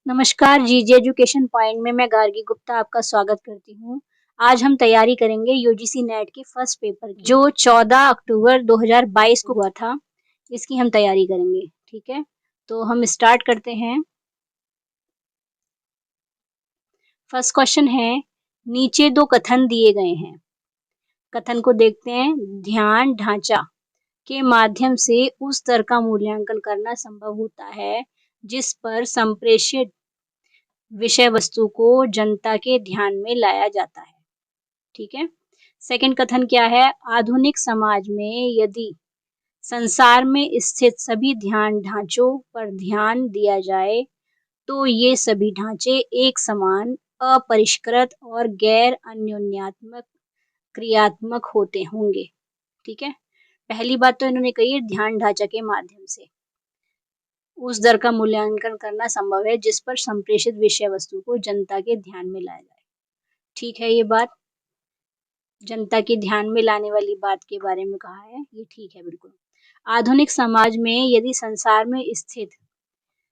नमस्कार जीजे education point में मैं गार्गी गुप्ता आपका स्वागत करती हूँ। आज हम तैयारी करेंगे यूजीसी नेट के फर्स्ट पेपर की, जो 14 अक्टूबर 2022 को हुआ था। इसकी हम तैयारी करेंगे, ठीक है। तो हम स्टार्ट करते हैं। फर्स्ट क्वेश्चन है, नीचे दो कथन दिए गए हैं। कथन को देखते हैं। ध्यान ढांचा के माध्यम से उस स्तर का मूल्यांकन करना संभव होता है जिस पर संप्रेषित विषय वस्तु को जनता के ध्यान में लाया जाता है, ठीक है। सेकंड कथन क्या है? आधुनिक समाज में यदि संसार में स्थित सभी ध्यान ढांचों पर ध्यान दिया जाए तो ये सभी ढांचे एक समान, अपरिष्कृत और गैर अन्योन्यात्मक क्रियात्मक होते होंगे, ठीक है। पहली बात तो इन्होंने कही है ध्यान ढांचा के माध्यम से उस दर का मूल्यांकन करना संभव है जिस पर संप्रेषित विषय वस्तु को जनता के ध्यान में लाया जाए, ठीक है। ये बात जनता के ध्यान में लाने वाली बात के बारे में कहा है, ये ठीक है बिल्कुल। आधुनिक समाज में यदि संसार में स्थित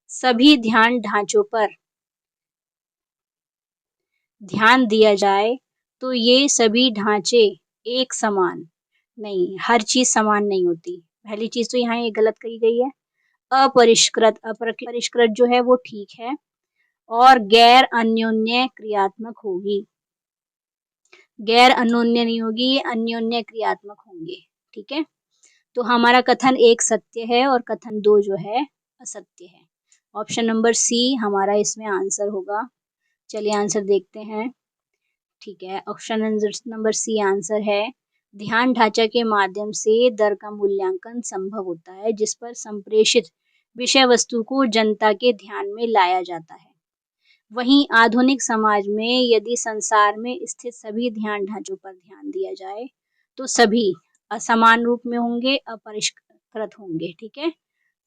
सभी ध्यान ढांचों पर ध्यान दिया जाए तो ये सभी ढांचे एक समान नहीं, हर चीज समान नहीं होती। पहली चीज तो यहाँ ये गलत कही गई है। अपरिष्कृत जो है वो ठीक है, और गैर अन्योन्य क्रियात्मक होगी। गैर अन्योन्य नहीं होगी, ये अन्योन्य क्रियात्मक होंगे, ठीक है। तो हमारा कथन एक सत्य है और कथन दो जो है असत्य है। ऑप्शन नंबर सी हमारा इसमें आंसर होगा। चलिए आंसर देखते हैं, ठीक है। ऑप्शन नंबर सी आंसर है। ध्यान ढांचा के माध्यम से दर का मूल्यांकन संभव होता है जिस पर संप्रेषित विषय वस्तु को जनता के ध्यान में लाया जाता है। वहीं आधुनिक समाज में यदि संसार में स्थित सभी ध्यान ढांचों पर ध्यान दिया जाए तो सभी असमान रूप में होंगे, अपरिष्कृत होंगे, ठीक है।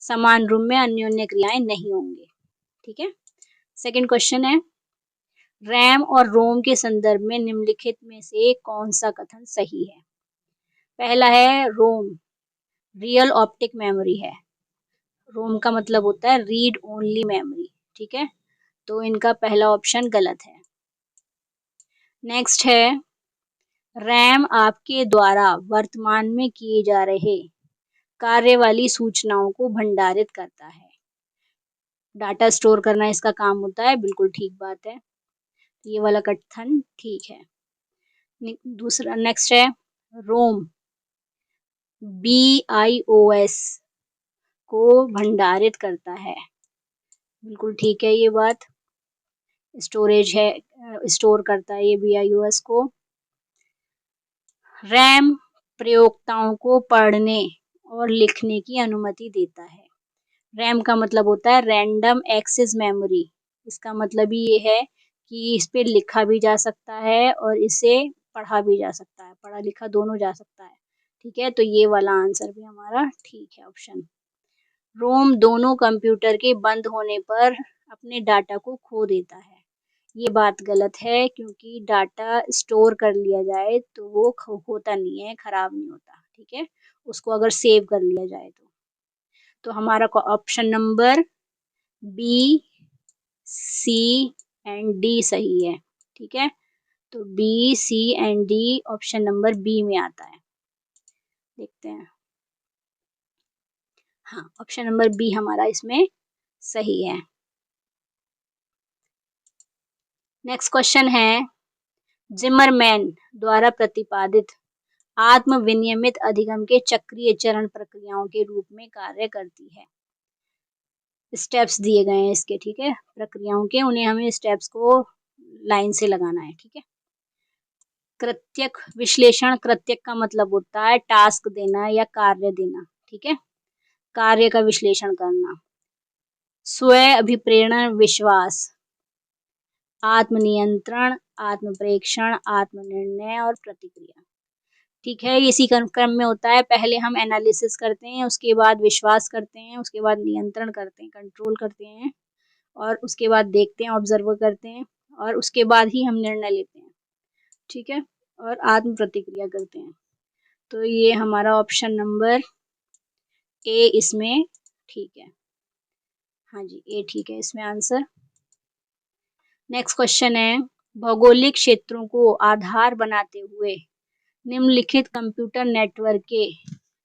समान रूप में अन्योन्य क्रियाएं नहीं होंगे, ठीक है। सेकंड क्वेश्चन है, रैम और रोम के संदर्भ में निम्नलिखित में से कौन सा कथन सही है? पहला है रोम रियल ऑप्टिक मेमोरी है। रोम का मतलब होता है रीड ओनली मेमोरी, ठीक है। तो इनका पहला ऑप्शन गलत है। नेक्स्ट है, रैम आपके द्वारा वर्तमान में किए जा रहे कार्य वाली सूचनाओं को भंडारित करता है। डाटा स्टोर करना इसका काम होता है, बिल्कुल ठीक बात है। ये वाला कथन ठीक है। दूसरा नेक्स्ट है, रोम BIOS को भंडारित करता है, बिल्कुल ठीक है ये बात। स्टोरेज है, स्टोर करता है ये BIOS को। रैम प्रयोक्ताओं को पढ़ने और लिखने की अनुमति देता है। रैम का मतलब होता है रैंडम एक्सेस मेमोरी। इसका मतलब ही ये है कि इस पे लिखा भी जा सकता है और इसे पढ़ा भी जा सकता है, पढ़ा लिखा दोनों जा सकता है, ठीक है। तो ये वाला आंसर भी हमारा ठीक है, ऑप्शन। रोम दोनों कंप्यूटर के बंद होने पर अपने डाटा को खो देता है। ये बात गलत है, क्योंकि डाटा स्टोर कर लिया जाए तो वो होता नहीं है, खराब नहीं होता, ठीक है। उसको अगर सेव कर लिया जाए तो हमारा option number B, C and D सही है, ठीक है। तो B, C and D option number B में आता है। देखते हैं, हाँ ऑप्शन नंबर बी हमारा इसमें सही है। नेक्स्ट क्वेश्चन है, जिमरमैन द्वारा प्रतिपादित आत्म विनियमित अधिगम के चक्रीय चरण प्रक्रियाओं के रूप में कार्य करती है। स्टेप्स दिए गए हैं इसके, ठीक है, प्रक्रियाओं के, उन्हें हमें स्टेप्स को लाइन से लगाना है, ठीक है। कृत्यक विश्लेषण, कृत्यक का मतलब होता है टास्क देना या कार्य देना, ठीक है, कार्य का विश्लेषण करना। स्व अभिप्रेरण विश्वास, आत्मनियंत्रण, आत्मप्रेक्षण, आत्मनिर्णय और प्रतिक्रिया, ठीक है। इसी क्रम में होता है, पहले हम एनालिसिस करते हैं, उसके बाद विश्वास करते हैं, उसके बाद नियंत्रण करते हैं, कंट्रोल करते हैं, और उसके बाद देखते हैं, ऑब्जर्व करते हैं, और उसके बाद ही हम निर्णय लेते हैं, ठीक है, और आत्म प्रतिक्रिया करते हैं। तो ये हमारा ऑप्शन नंबर ए इसमें ठीक है। हाँ जी, ए ठीक है इसमें आंसर। नेक्स्ट क्वेश्चन है, भौगोलिक क्षेत्रों को आधार बनाते हुए निम्नलिखित कंप्यूटर नेटवर्क के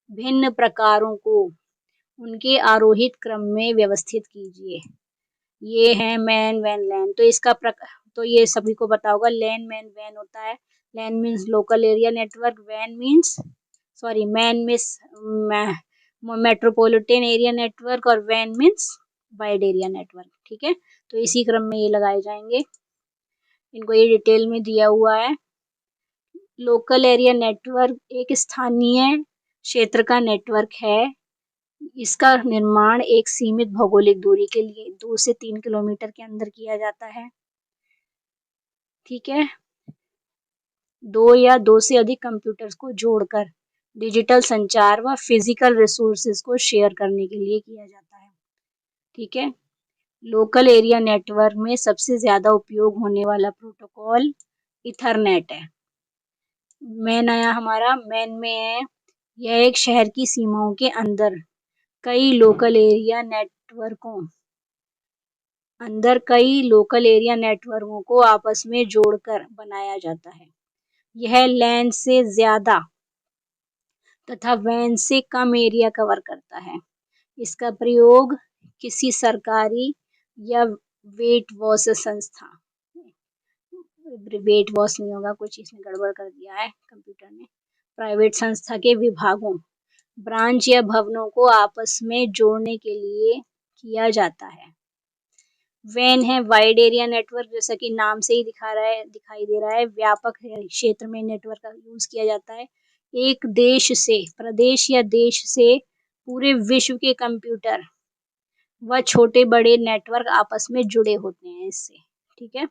भिन्न प्रकारों को उनके आरोहित क्रम में व्यवस्थित कीजिए। ये है मैन, वैन, लैन। तो ये सभी को पता होगा, लैन, मैन, वैन होता है। LAN means local area network, वैन means MAN means metropolitan area network और वैन मीन्स वाइड एरिया नेटवर्क। ठीक है, तो इसी क्रम में ये लगाए जाएंगे। इनको ये डिटेल में दिया हुआ है। लोकल एरिया नेटवर्क एक स्थानीय क्षेत्र का नेटवर्क है। इसका निर्माण एक सीमित भौगोलिक दूरी के लिए 2 से 3 किलोमीटर के अंदर किया जाता है। ठीक है, 2 या 2 से अधिक कंप्यूटर्स को जोड़कर डिजिटल संचार व फिजिकल रिसोर्सेज को शेयर करने के लिए किया जाता है। ठीक है, लोकल एरिया नेटवर्क में सबसे ज्यादा उपयोग होने वाला प्रोटोकॉल इथरनेट है। मैन आया हमारा, मैन में है, यह एक शहर की सीमाओं के अंदर कई लोकल एरिया नेटवर्कों को आपस में जोड़कर बनाया जाता है। यह लैन से ज्यादा तथा वैन से कम एरिया कवर करता है। इसका प्रयोग किसी सरकारी या वेट वॉश नहीं होगा, कुछ इसमें गड़बड़ कर दिया है कंप्यूटर ने। प्राइवेट संस्था के विभागों, ब्रांच या भवनों को आपस में जोड़ने के लिए किया जाता है। वैन है वाइड एरिया नेटवर्क, जैसा कि नाम से ही दिखाई दे रहा है, व्यापक क्षेत्र में नेटवर्क का यूज किया जाता है। एक प्रदेश या देश से पूरे विश्व के कंप्यूटर व छोटे बड़े नेटवर्क आपस में जुड़े होते हैं इससे। ठीक है,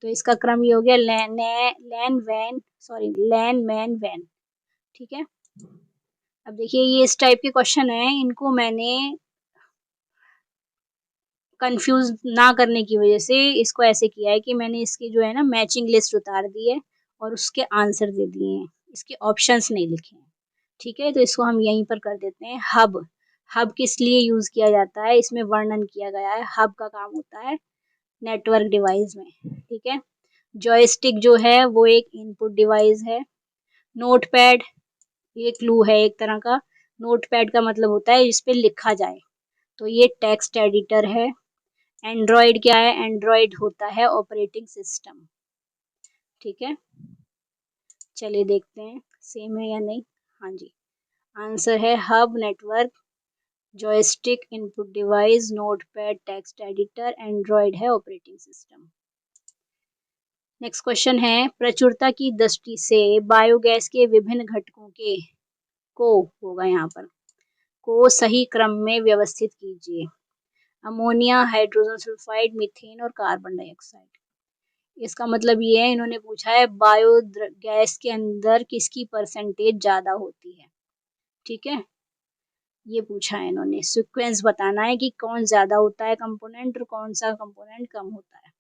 तो इसका क्रम ये हो गया, लैन, मैन, वैन। ठीक है, अब देखिए ये इस टाइप के क्वेश्चन है, इनको मैंने कंफ्यूज ना करने की वजह से इसको ऐसे किया है कि मैंने इसकी जो है ना मैचिंग लिस्ट उतार दी है और उसके आंसर दे दिए हैं, इसके ऑप्शंस नहीं लिखे हैं। ठीक है, तो इसको हम यहीं पर कर देते हैं। हब किस लिए यूज किया जाता है, इसमें वर्णन किया गया है। हब का काम होता है नेटवर्क डिवाइस में। ठीक है, जॉयस्टिक जो है वो एक इनपुट डिवाइस है। नोटपैड ये क्लू है एक तरह का। नोटपैड का मतलब होता है जिसपे लिखा जाए, तो ये टेक्स्ट एडिटर है। एंड्रॉइड क्या है, एंड्रॉइड होता है ऑपरेटिंग सिस्टम। ठीक है, चलिए देखते हैं सेम है या नहीं। हाँ जी, आंसर है hub, network, joystick, input device, notepad, text editor, Android है ऑपरेटिंग सिस्टम। नेक्स्ट क्वेश्चन है, प्रचुरता की दृष्टि से बायोगैस के विभिन्न घटकों को सही क्रम में व्यवस्थित कीजिए। अमोनिया, हाइड्रोजन सल्फाइड, मीथेन और कार्बन डाइऑक्साइड। इसका मतलब ये है, इन्होंने पूछा है बायोगैस के अंदर किसकी परसेंटेज ज्यादा होती है। ठीक है, ये पूछा है इन्होंने, सीक्वेंस बताना है कि कौन ज्यादा होता है कंपोनेंट और कौन सा कंपोनेंट कम होता है।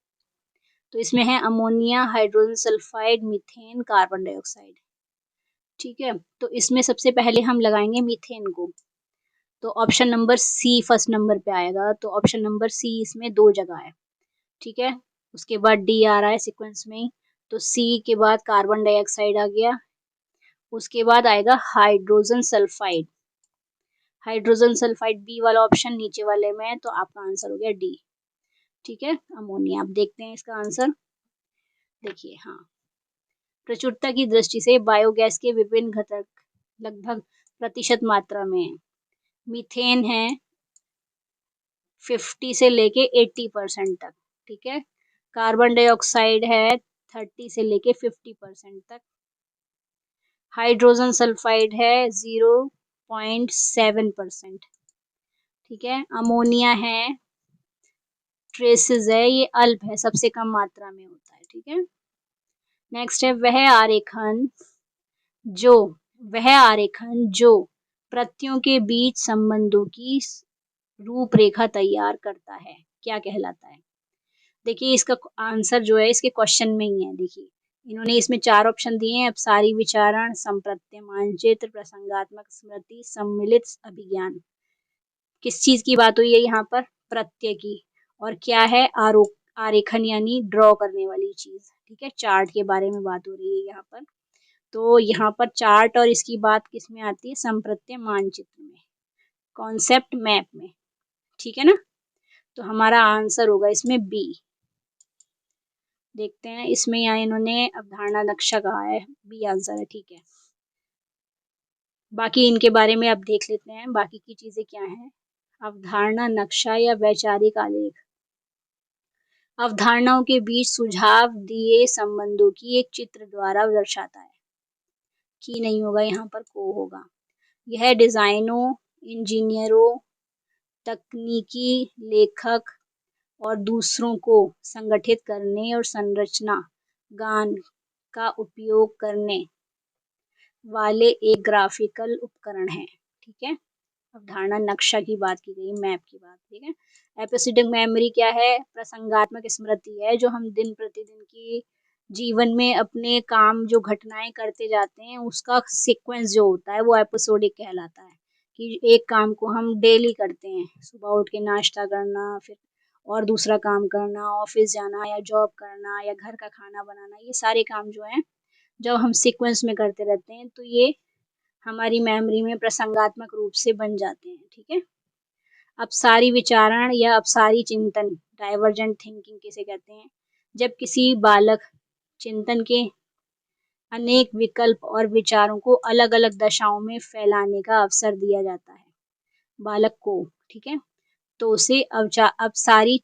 तो इसमें है ammonia, hydrogen sulphide, methane, carbon dioxide. ठीक है, तो इसमें सबसे पहले हम लगाएंगे मीथेन को, तो option number C first number पे आएगा। तो ऑप्शन नंबर सी इसमें 2 जगह है। ठीक है, उसके बाद डी आ रहा है सीक्वेंस में, तो सी के बाद कार्बन डाइऑक्साइड आ गया, उसके बाद आएगा hydrogen sulphide. Hydrogen sulphide B वाला ऑप्शन नीचे वाले में है, तो आपका आंसर हो गया डी। ठीक है, अमोनिया। अब देखते हैं इसका आंसर। देखिए, हाँ, प्रचुरता की दृष्टि से बायोगैस के विभिन्न घटक लगभग प्रतिशत मात्रा में है। मीथेन है 50 से लेके 80% तक। ठीक है, कार्बन डाइऑक्साइड है 30 से लेके 50% तक। हाइड्रोजन सल्फाइड है 0.7%। ठीक है, अमोनिया है ट्रेसेस है, ये अल्प है, सबसे कम मात्रा में होता है। ठीक है, नेक्स्ट है वह आरेखन जो प्रतियों के बीच संबंधों की रूपरेखा तैयार करता है, क्या कहलाता है। देखिए इसका आंसर जो है इसके क्वेश्चन में ही है। देखिए इन्होंने इसमें 4 ऑप्शन दिए हैं, अपसारी विचारण, संप्रत्य मानचित्र, प्रसंगात्मक स्मृति, सम्मिलित अभिज्ञान। किस चीज की बात हुई है यहाँ पर, प्रत्यय की। और क्या है, आरेखन यानी ड्रॉ करने वाली चीज, ठीक है। चार्ट के बारे में बात हो रही है यहाँ पर। तो यहाँ पर चार्ट और इसकी बात किस में आती है? संप्रत्यय मानचित्र में, कॉन्सेप्ट मैप में, ठीक है ना। तो हमारा आंसर होगा इसमें बी। देखते हैं इसमें यहाँ इन्होंने अवधारणा नक्शा कहा है, बी आंसर है, ठीक है। बाकी इनके बारे में अब देख लेते हैं बाकी की चीजें क्या हैं। अवधारणा नक्शा या वैचारिक आलेख अवधारणाओं के बीच सुझाव दिए संबंधों की एक चित्र द्वारा दर्शाता है। की नहीं होगा, यहाँ पर को होगा। यह डिजाइनों, इंजीनियरों, तकनीकी लेखक और दूसरों को संगठित करने और संरचना ज्ञान का उपयोग करने वाले एक ग्राफिकल उपकरण है, ठीक है। अवधारणा नक्शा की बात की गई, मैप की बात, ठीक है। एपिसोडिक मेमोरी क्या है? प्रसंगात्मक स्मृति है, जो हम दिन प्रतिदिन की जीवन में अपने काम जो घटनाएं करते जाते हैं उसका सीक्वेंस जो होता है वो एपिसोडिक कहलाता है। कि एक काम को हम डेली करते हैं, सुबह उठ के नाश्ता करना, फिर और दूसरा काम करना, ऑफिस जाना या जॉब करना या घर का खाना बनाना, ये सारे काम जो है जब हम सीक्वेंस में करते रहते हैं तो ये हमारी मेमोरी में प्रसंगात्मक रूप से बन जाते हैं, ठीक है। अपसारी विचारण या अपसारी चिंतन, डाइवर्जेंट थिंकिंग किसे कहते हैं? जब किसी बालक चिंतन के अनेक विकल्प और विचारों को अलग अलग दशाओं में फैलाने का अवसर दिया जाता है बालक को, ठीक है। तो उसे अपसारी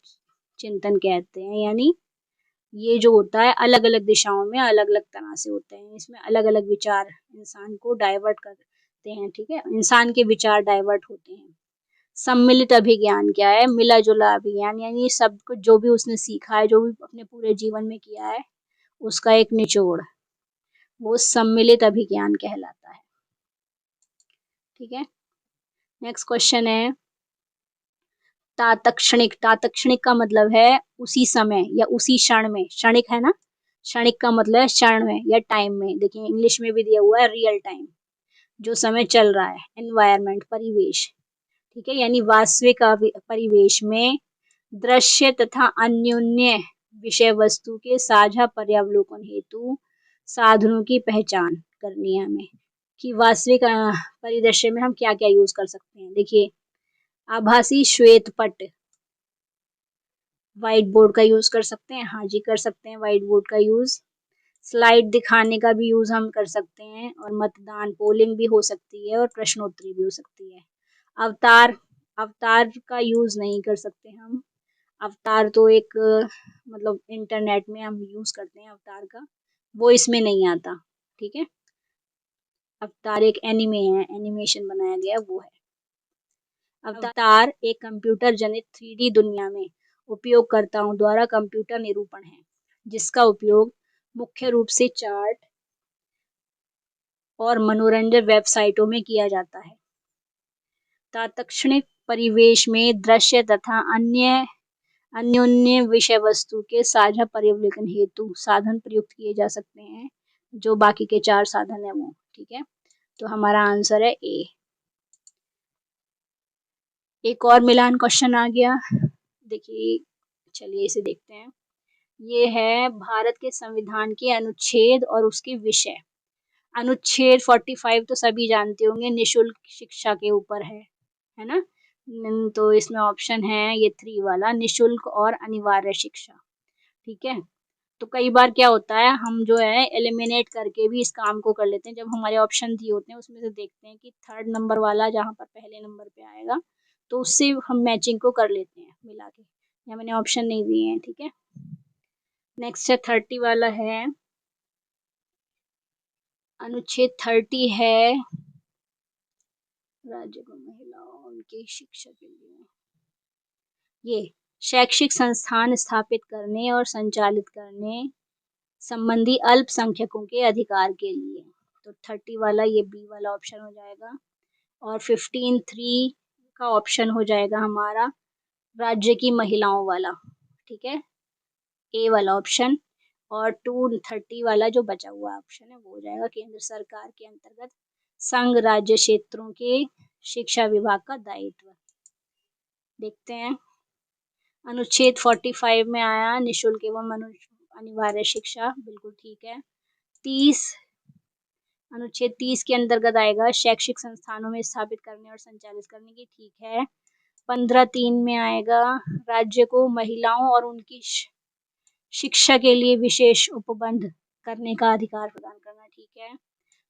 चिंतन कहते हैं। यानी ये जो होता है अलग अलग दिशाओं में अलग अलग तरह से होते हैं, इसमें अलग अलग विचार इंसान को डाइवर्ट करते हैं, ठीक है। इंसान के विचार डाइवर्ट होते हैं। सम्मिलित अभिज्ञान क्या है? मिला जुला अभिज्ञान, यानी सब कुछ जो भी उसने सीखा है, जो भी अपने पूरे जीवन में किया है उसका एक निचोड़, वो सम्मिलित अभिज्ञान कहलाता है, ठीक है। नेक्स्ट क्वेश्चन है तात्क्षणिक। तात्क्षणिक का मतलब है उसी समय या उसी क्षण में, क्षणिक है ना, क्षणिक का मतलब है क्षण में या टाइम में। देखिए इंग्लिश में भी दिया हुआ है रियल टाइम, जो समय चल रहा है, एनवायरमेंट परिवेश, ठीक है। यानी वास्तविक परिवेश में दृश्य तथा अन्योन्य विषय वस्तु के साझा पर्यावलोकन हेतु साधनों की पहचान करनी है हमें। कि वास्तविक परिदृश्य में हम क्या क्या यूज कर सकते हैं। देखिए आभासी श्वेत पट, व्हाइट बोर्ड का यूज कर सकते हैं, हाँ जी कर सकते हैं व्हाइट बोर्ड का यूज। स्लाइड दिखाने का भी यूज हम कर सकते हैं, और मतदान पोलिंग भी हो सकती है और प्रश्नोत्तरी भी हो सकती है। अवतार, अवतार का यूज नहीं कर सकते हम। अवतार तो एक मतलब इंटरनेट में हम यूज करते हैं अवतार का, वो इसमें नहीं आता, ठीक है। अवतार एक एनिमे है, एनिमेशन बनाया गया वो है। अवतार एक कंप्यूटर जनित 3D दुनिया में उपयोगकर्ताओं द्वारा कंप्यूटर निरूपण है, जिसका उपयोग मुख्य रूप से चार्ट और मनोरंजन वेबसाइटों में किया जाता है। तात्क्षणिक परिवेश में दृश्य तथा अन्योन्य विषय वस्तु के साझा पर्यावलोकन हेतु साधन प्रयुक्त किए जा सकते हैं, जो बाकी के 4 साधन है वो, ठीक है। तो हमारा आंसर है ए। एक और मिलान क्वेश्चन आ गया, देखिए चलिए इसे देखते हैं। ये है भारत के संविधान के अनुच्छेद और उसके विषय। अनुच्छेद 45 तो सभी जानते होंगे, निशुल्क शिक्षा के ऊपर है ना। तो इसमें ऑप्शन है ये 3 वाला, निशुल्क और अनिवार्य शिक्षा, ठीक है। तो कई बार क्या होता है हम जो है एलिमिनेट करके भी इस काम को कर लेते हैं। जब हमारे ऑप्शन दिए होते हैं उसमें से देखते हैं कि 3rd नंबर वाला जहाँ पर पहले नंबर पे आएगा तो उससे हम मैचिंग को कर लेते हैं मिला के। यहाँ मैंने ऑप्शन नहीं दिए हैं, ठीक है। नेक्स्ट है 30 वाला है, अनुच्छेद 30 है राज्य को महिलाओं उनकी शिक्षा के लिए ये शैक्षिक संस्थान स्थापित करने और संचालित करने संबंधी अल्पसंख्यकों के अधिकार के लिए। तो 30 वाला ये बी वाला ऑप्शन हो जाएगा, और 15(3) का ऑप्शन हो जाएगा हमारा राज्य की महिलाओं वाला, ठीक है, ए वाला ऑप्शन। और 230 वाला जो बचा हुआ ऑप्शन है वो हो जाएगा केंद्र सरकार के अंतर्गत संघ राज्य क्षेत्रों के शिक्षा विभाग का दायित्व। देखते हैं अनुच्छेद 45 में आया निशुल्क एवं अनिवार्य शिक्षा, बिल्कुल ठीक है। 30 अनुच्छेद 30 के अंतर्गत आएगा शैक्षिक संस्थानों में स्थापित करने और संचालित करने की, ठीक है। 15(3) में आएगा राज्य को महिलाओं और उनकी शिक्षा के लिए विशेष उपबंध करने का अधिकार प्रदान करना, ठीक है।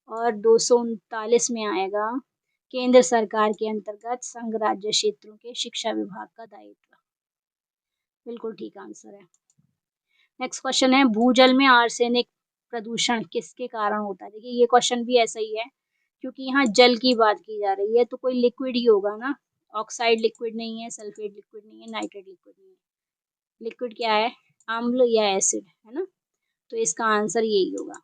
और 239 में आएगा केंद्र सरकार के अंतर्गत संघ राज्य क्षेत्रों के शिक्षा विभाग का दायित्व, बिल्कुल ठीक आंसर है। नेक्स्ट क्वेश्चन है भूजल में आर्सेनिक प्रदूषण किसके कारण होता है। देखिए ये क्वेश्चन भी ऐसा ही है, क्योंकि यहाँ जल की बात की जा रही है तो कोई लिक्विड ही होगा ना, ऑक्साइड लिक्विड नहीं है, सल्फेट लिक्विड नहीं है, नाइट्रेट लिक्विड नहीं है। लिक्विड क्या है, अम्ल या एसिड, है ना, तो इसका आंसर यही होगा।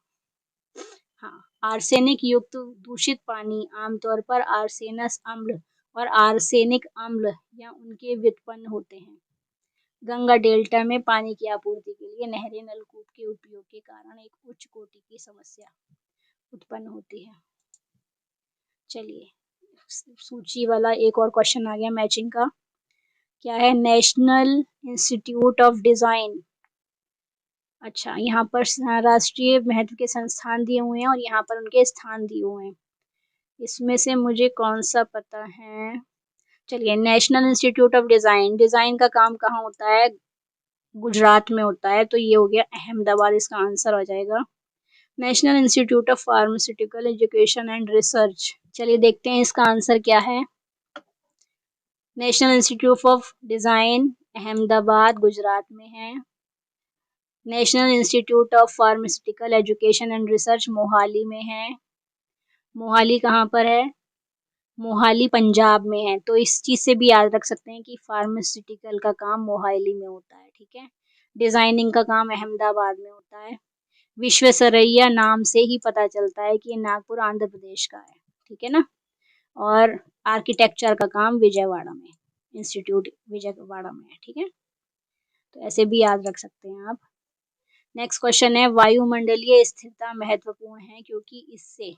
हाँ, आर्सेनिक युक्त दूषित पानी आमतौर पर आर्सेनस अम्ल और आर्सेनिक अम्ल या उनके व्युत्पन्न होते हैं। गंगा डेल्टा में पानी की आपूर्ति के लिए नहरें नलकूप के उपयोग के कारण एक उच्च कोटि की समस्या उत्पन्न होती है। चलिए सूची वाला एक और क्वेश्चन आ गया मैचिंग का, क्या है, नेशनल इंस्टीट्यूट ऑफ डिजाइन। अच्छा, यहाँ पर राष्ट्रीय महत्व के संस्थान दिए हुए हैं और यहाँ पर उनके स्थान दिए हुए हैं। इसमें से मुझे कौन सा पता है, चलिए national institute of design, design का काम कहाँ होता है, गुजरात में होता है, तो ये हो गया अहमदाबाद, इसका आंसर हो जाएगा। National institute of pharmaceutical education and research, चलिए देखते हैं इसका आंसर क्या है। National institute of design Ahmedabad Gujarat में है। National institute of pharmaceutical education and research Mohali में है। मोहाली कहाँ पर है, मोहाली पंजाब में है, तो इस चीज से भी याद रख सकते हैं कि फार्मास्यूटिकल का काम मोहाली में होता है, ठीक है। डिजाइनिंग का काम अहमदाबाद में होता है। विश्वेश्वरैया नाम से ही पता चलता है कि नागपुर आंध्र प्रदेश का है, ठीक है ना। और आर्किटेक्चर का काम विजयवाड़ा में, इंस्टीट्यूट विजयवाड़ा में है, ठीक है, तो ऐसे भी याद रख सकते हैं आप। नेक्स्ट क्वेश्चन है वायुमंडलीय स्थिरता महत्वपूर्ण है क्योंकि इससे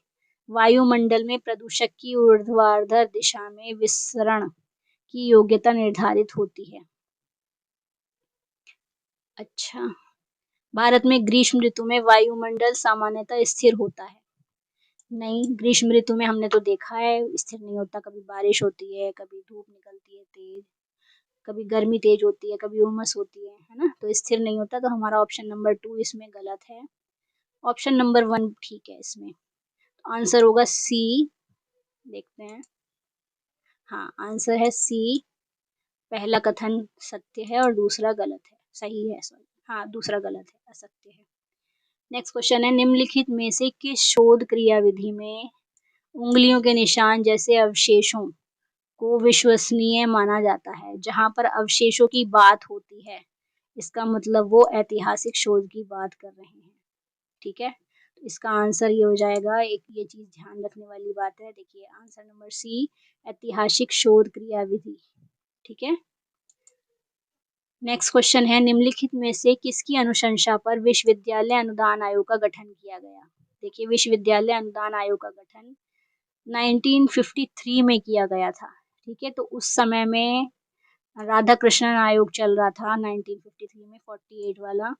वायुमंडल में प्रदूषक की ऊर्ध्वाधर दिशा में विसरण की योग्यता निर्धारित होती है। अच्छा, भारत में ग्रीष्म ऋतु में वायुमंडल सामान्यतः स्थिर होता है। नहीं, ग्रीष्म ऋतु में हमने तो देखा है स्थिर नहीं होता, कभी बारिश होती है, कभी धूप निकलती है तेज, कभी गर्मी तेज होती है, कभी उमस होती है ना, तो स्थिर नहीं होता। तो हमारा ऑप्शन नंबर 2 इसमें गलत है, ऑप्शन नंबर 1 ठीक है इसमें। तो आंसर होगा सी, देखते हैं। हाँ, आंसर है सी, पहला कथन सत्य है और दूसरा गलत है, सही है सॉरी, हाँ दूसरा गलत है, असत्य है। नेक्स्ट क्वेश्चन है निम्नलिखित में से किस शोध क्रियाविधि में उंगलियों के निशान जैसे अवशेषों को विश्वसनीय माना जाता है। जहां पर अवशेषों की बात होती है इसका मतलब वो ऐतिहासिक शोध की बात कर रहे हैं, ठीक है। तो इसका आंसर ये हो जाएगा, एक ये चीज ध्यान रखने वाली बात है, देखिए आंसर नंबर सी, ऐतिहासिक शोध क्रियाविधि, ठीक है। नेक्स्ट क्वेश्चन है निम्नलिखित में से किसकी अनुशंसा पर विश्वविद्यालय अनुदान आयोग का गठन किया गया। देखिए विश्वविद्यालय अनुदान आयोग का गठन 1953 में किया गया था, ठीक है। तो उस समय में राधा कृष्णन आयोग चल रहा था 1953 में, 48 वाला,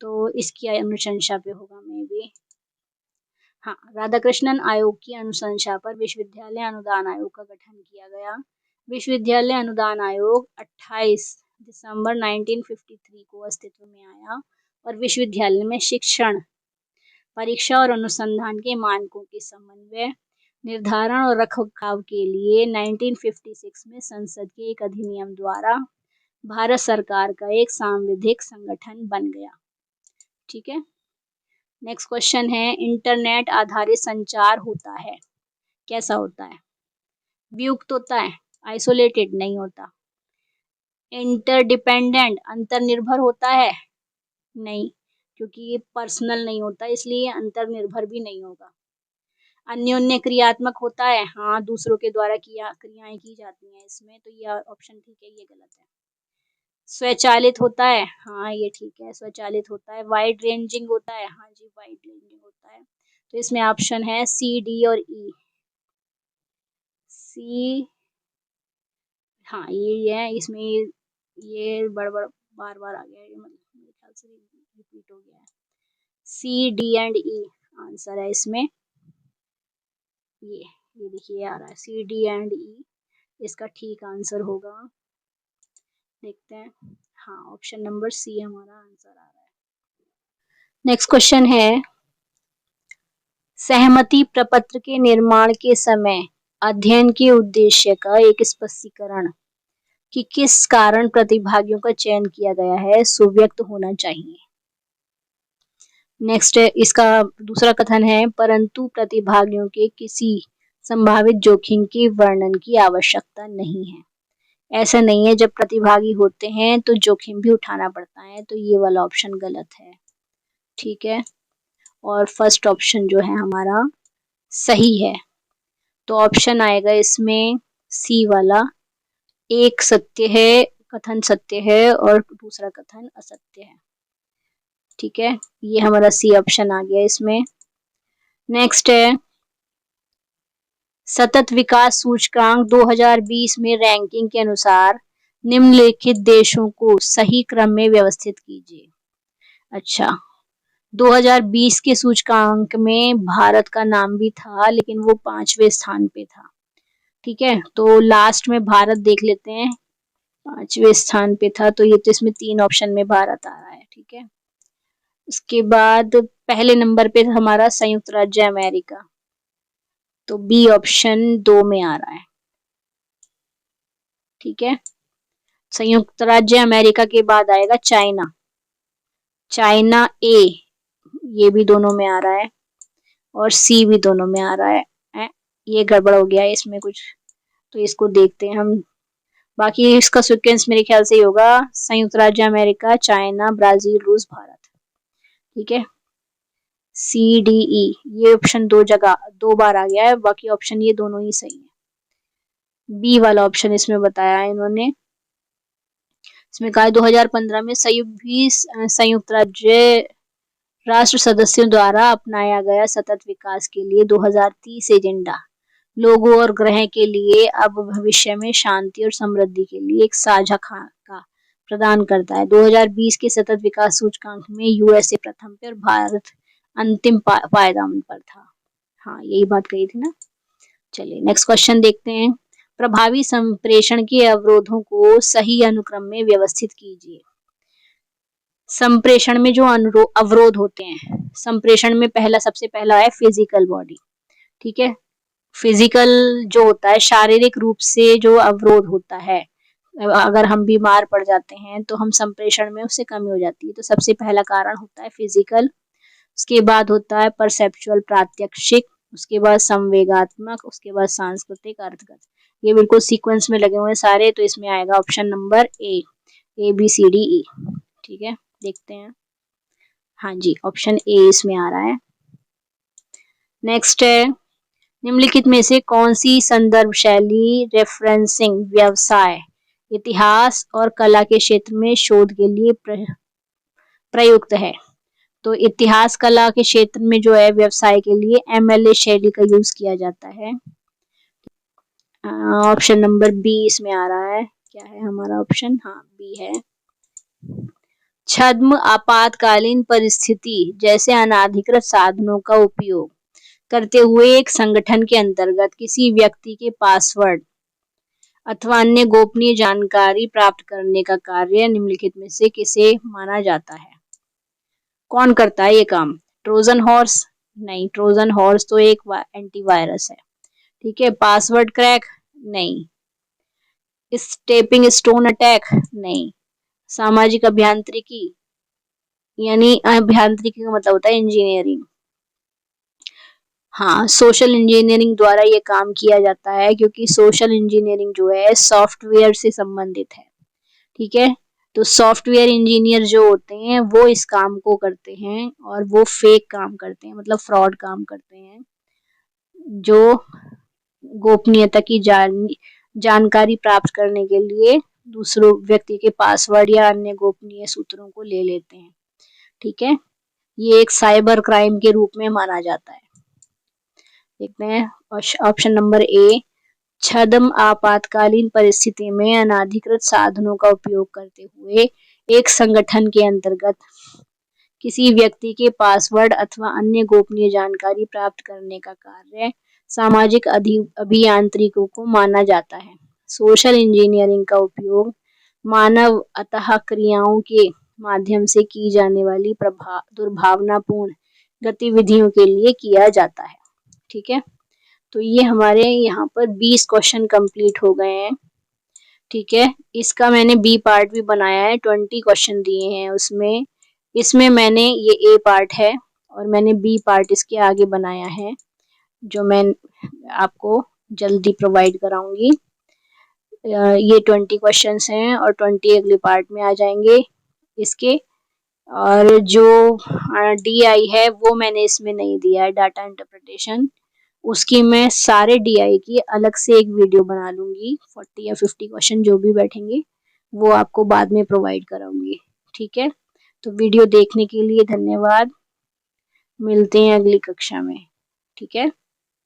तो इसकी अनुशंसा पे होगा मे बी। हाँ, राधा कृष्णन आयोग की अनुशंसा पर विश्वविद्यालय अनुदान आयोग का गठन किया गया। विश्वविद्यालय अनुदान आयोग 28 दिसंबर 1953 को अस्तित्व में आया और विश्वविद्यालय में शिक्षण, परीक्षा और अनुसंधान के मानकों के समन्वय, निर्धारण और रखरखाव के लिए 1956 में संसद के एक अधिनियम द्वारा भारत सरकार का एक सांविधिक संगठन बन गया, ठीक है। नेक्स्ट क्वेश्चन है इंटरनेट आधारित संचार होता है, कैसा होता है, वियुक्त होता है, आइसोलेटेड नहीं होता, इंटरडिपेंडेंट अंतर्निर्भर होता है, नहीं, क्योंकि ये पर्सनल नहीं होता इसलिए अंतर्निर्भर भी नहीं होगा। अन्योन्य क्रियात्मक होता है, हाँ दूसरों के द्वारा क्रियाएं की जाती हैं इसमें, तो ये ऑप्शन ठीक है, ये गलत है। स्वचालित होता है, हाँ ये ठीक है, स्वचालित होता है। वाइड रेंजिंग होता है, हाँ जी वाइड रेंजिंग होता है। तो इसमें ऑप्शन है सी, डी और ई। सी, हाँ ये है इसमें, ये बड़बड़ बार बार आ गया, ये मतलब मेरे ख्याल से रिपीट हो गया है। C D and E answer है इसमें। ये देखिए आ रहा है सी डी एंड ई, इसका ठीक आंसर होगा। देखते हैं। हाँ, ऑप्शन नंबर सी हमारा आंसर आ रहा है। नेक्स्ट क्वेश्चन है, सहमति प्रपत्र के निर्माण के समय अध्ययन के उद्देश्य का एक स्पष्टीकरण कि किस कारण प्रतिभागियों का चयन किया गया है सुव्यक्त होना चाहिए। नेक्स्ट इसका दूसरा कथन है, परंतु प्रतिभागियों के किसी संभावित जोखिम के वर्णन की आवश्यकता नहीं है। ऐसा नहीं है, जब प्रतिभागी होते हैं तो जोखिम भी उठाना पड़ता है, तो ये वाला ऑप्शन गलत है। ठीक है, और फर्स्ट ऑप्शन जो है हमारा सही है। तो ऑप्शन आएगा इसमें सी वाला, एक सत्य है, कथन सत्य है और दूसरा कथन असत्य है। ठीक है, ये हमारा सी ऑप्शन आ गया इसमें। नेक्स्ट है, सतत विकास सूचकांक 2020 में रैंकिंग के अनुसार निम्नलिखित देशों को सही क्रम में व्यवस्थित कीजिए। अच्छा, 2020 के सूचकांक में भारत का नाम भी था, लेकिन वो 5वें स्थान पे था। ठीक है, तो लास्ट में भारत देख लेते हैं, 5वें स्थान पे था, तो ये तो इसमें 3 ऑप्शन में भारत आ रहा है। ठीक है, उसके बाद पहले नंबर पे हमारा संयुक्त राज्य अमेरिका, तो बी ऑप्शन 2 में आ रहा है। ठीक है, संयुक्त राज्य अमेरिका के बाद आएगा चाइना, चाइना ए, ये भी दोनों में आ रहा है, और सी भी दोनों में आ रहा है। ये गड़बड़ हो गया है इसमें कुछ, तो इसको देखते हैं हम। बाकी इसका सीक्वेंस मेरे ख्याल से ही होगा, संयुक्त राज्य अमेरिका, चाइना, ब्राजील, रूस, भारत। ठीक है, सी डी ई, ये ऑप्शन 2 बार आ गया है, बाकी ऑप्शन ये दोनों ही सही है। बी वाला ऑप्शन इसमें बताया है इन्होंने, इसमें कहा 2015 में संयुक्त राष्ट्र सदस्यों द्वारा अपनाया गया सतत विकास के लिए 2030 एजेंडा लोगों और ग्रह के लिए अब भविष्य में शांति और समृद्धि के लिए एक साझा खाका प्रदान करता है। 2020 के सतत विकास सूचकांक में यूएसए प्रथम पे और भारत अंतिम पायदान पर था। हाँ, यही बात कही थी ना। चलिए नेक्स्ट क्वेश्चन देखते हैं, प्रभावी संप्रेषण के अवरोधों को सही अनुक्रम में व्यवस्थित कीजिए। संप्रेषण में जो अवरोध होते हैं, संप्रेषण में सबसे पहला है फिजिकल बॉडी। ठीक है, फिजिकल जो होता है, शारीरिक रूप से जो अवरोध होता है, अगर हम बीमार पड़ जाते हैं तो हम संप्रेषण में उससे कमी हो जाती है, तो सबसे पहला कारण होता है फिजिकल। उसके बाद होता है परसेप्चुअल प्रात्यक्षिक, उसके बाद संवेगात्मक, उसके बाद सांस्कृतिक अर्थगत। ये बिल्कुल सीक्वेंस में लगे हुए हैं सारे, तो इसमें आएगा option number A B C D E. ठीक है, देखते हैं। हाँ जी, ऑप्शन ए इसमें आ रहा है। नेक्स्ट है, निम्नलिखित में से कौन सी संदर्भ शैली रेफरेंसिंग व्यवसाय, इतिहास और कला के क्षेत्र में शोध के लिए प्रयुक्त है। तो इतिहास कला के क्षेत्र में जो है व्यवसाय के लिए एमएलए शैली का यूज किया जाता है। ऑप्शन नंबर बी इसमें आ रहा है। क्या है हमारा ऑप्शन? हाँ, बी है। छद्म आपातकालीन परिस्थिति जैसे अनाधिकृत साधनों का उपयोग करते हुए एक संगठन के अंतर्गत किसी व्यक्ति के पासवर्ड अथवा अन्य गोपनीय जानकारी प्राप्त करने का कार्य निम्नलिखित में से किसे माना जाता है? कौन करता है ये काम? Trojan horse? नहीं, ट्रोजन हॉर्स तो एक एंटीवायरस है। ठीक है, पासवर्ड क्रैक? नहीं। Stepping stone attack? नहीं। सामाजिक अभियांत्रिकी, यानी अभियांत्रिकी का मतलब होता है इंजीनियरिंग। हाँ, सोशल इंजीनियरिंग द्वारा ये काम किया जाता है, क्योंकि सोशल इंजीनियरिंग जो है सॉफ्टवेयर से संबंधित है। ठीक है, तो सॉफ्टवेयर इंजीनियर जो होते हैं वो इस काम को करते हैं, और वो फेक काम करते हैं, मतलब फ्रॉड काम करते हैं, जो गोपनीयता की जानकारी प्राप्त करने के लिए दूसरों व्यक्ति के पासवर्ड या अन्य गोपनीय सूत्रों को ले लेते हैं। ठीक है, ये एक साइबर क्राइम के रूप में माना जाता है। देखते हैं ऑप्शन नंबर ए, छद्म आपातकालीन परिस्थिति में अनाधिकृत साधनों का उपयोग करते हुए एक संगठन के अंतर्गत किसी व्यक्ति के पासवर्ड अथवा अन्य गोपनीय जानकारी प्राप्त करने का कार्य सामाजिक अभियांत्रिकी को माना जाता है। सोशल इंजीनियरिंग का उपयोग मानव अंतःक्रियाओं के माध्यम से की जाने वाली दुर्भावनापूर्ण गतिविधियों के लिए किया जाता है। ठीक है, तो ये हमारे यहाँ पर 20 क्वेश्चन कंप्लीट हो गए हैं। ठीक है, इसका मैंने बी पार्ट भी बनाया है, 20 क्वेश्चन दिए हैं उसमें। इसमें मैंने ये ए पार्ट है और मैंने बी पार्ट इसके आगे बनाया है, जो मैं आपको जल्दी प्रोवाइड कराऊंगी। ये 20 क्वेश्चंस हैं और 20 अगले पार्ट में आ जाएंगे इसके। और जो DI है वो मैंने इसमें नहीं दिया है, डाटा इंटरप्रिटेशन। उसकी मैं सारे DI की अलग से एक वीडियो बना लूंगी, 40 या 50 क्वेश्चन जो भी बैठेंगे वो आपको बाद में प्रोवाइड कराऊंगी। ठीक है, तो वीडियो देखने के लिए धन्यवाद। मिलते हैं अगली कक्षा में। ठीक है।